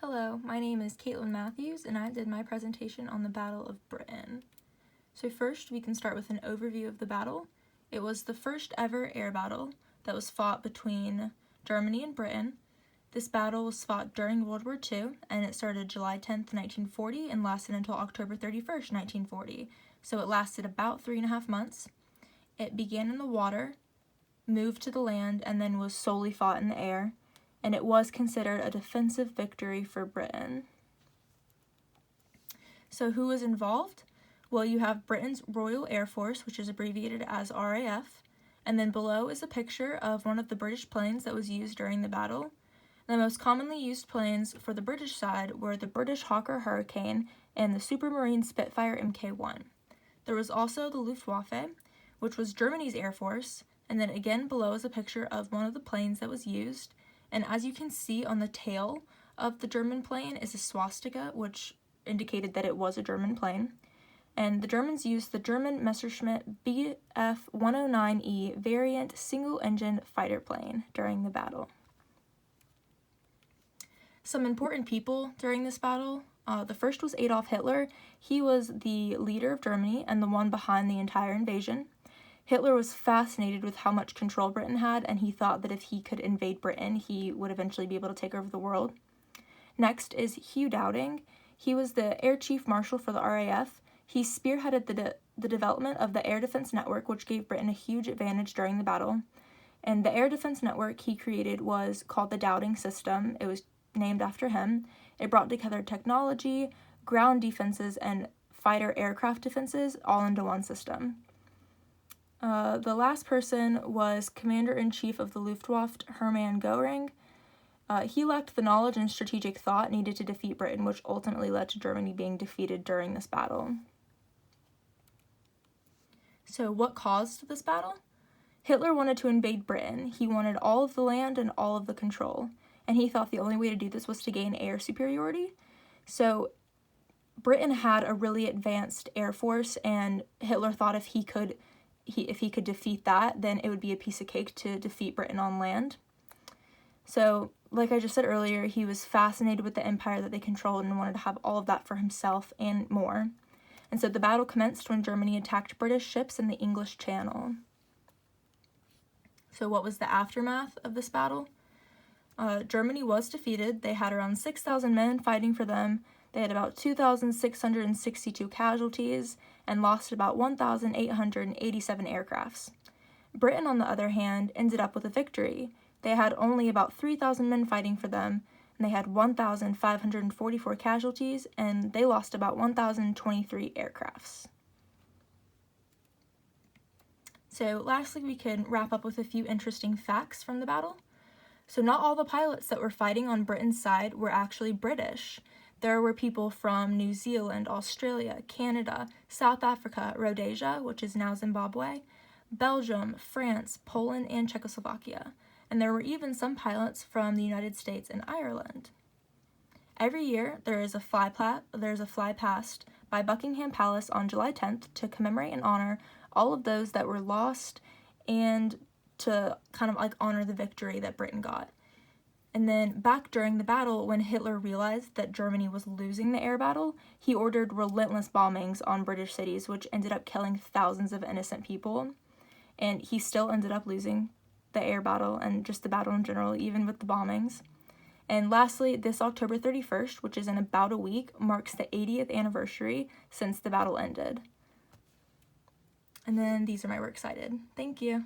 Hello, my name is Kaitlyn Matthews, and I did my presentation on the Battle of Britain. So first, we can start with an overview of the battle. It was the first ever air battle that was fought between Germany and Britain. This battle was fought during World War II, and it started July 10th, 1940, and lasted until October 31st, 1940. So it lasted about 3.5 months. It began in the water, moved to the land, and then was solely fought in the air. And it was considered a defensive victory for Britain. So who was involved? Well, you have Britain's Royal Air Force, which is abbreviated as RAF, and then below is a picture of one of the British planes that was used during the battle. The most commonly used planes for the British side were the British Hawker Hurricane and the Supermarine Spitfire Mk1. There was also the Luftwaffe, which was Germany's Air Force, and then again below is a picture of one of the planes that was used. And as you can see on the tail of the German plane is a swastika, which indicated that it was a German plane. And the Germans used the German Messerschmitt Bf 109E variant single-engine fighter plane during the battle. Some important people during this battle. The first was Adolf Hitler. He was the leader of Germany and the one behind the entire invasion. Hitler was fascinated with how much control Britain had, and he thought that if he could invade Britain, he would eventually be able to take over the world. Next is Hugh Dowding. He was the Air Chief Marshal for the RAF. He spearheaded the development of the air defense network, which gave Britain a huge advantage during the battle. And the air defense network he created was called the Dowding System. It was named after him. It brought together technology, ground defenses, and fighter aircraft defenses all into one system. The last person was Commander-in-Chief of the Luftwaffe, Hermann Göring. He lacked the knowledge and strategic thought needed to defeat Britain, which ultimately led to Germany being defeated during this battle. So what caused this battle? Hitler wanted to invade Britain. He wanted all of the land and all of the control, and he thought the only way to do this was to gain air superiority. So Britain had a really advanced air force, and Hitler thought if he could defeat that, then it would be a piece of cake to defeat Britain on land. So, like I just said earlier, he was fascinated with the empire that they controlled and wanted to have all of that for himself and more. And so the battle commenced when Germany attacked British ships in the English Channel. So what was the aftermath of this battle? Germany was defeated. They had around 6,000 men fighting for them. They had about 2,662 casualties and lost about 1,887 aircrafts. Britain, on the other hand, ended up with a victory. They had only about 3,000 men fighting for them, and they had 1,544 casualties, and they lost about 1,023 aircrafts. So lastly, we can wrap up with a few interesting facts from the battle. So not all the pilots that were fighting on Britain's side were actually British. There were people from New Zealand, Australia, Canada, South Africa, Rhodesia, which is now Zimbabwe, Belgium, France, Poland, and Czechoslovakia. And there were even some pilots from the United States and Ireland. Every year, there is a fly past by Buckingham Palace on July 10th to commemorate and honor all of those that were lost and to kind of honor the victory that Britain got. And then back during the battle, when Hitler realized that Germany was losing the air battle, he ordered relentless bombings on British cities, which ended up killing thousands of innocent people. And he still ended up losing the air battle and just the battle in general, even with the bombings. And lastly, this October 31st, which is in about a week, marks the 80th anniversary since the battle ended. And then these are my works cited. Thank you.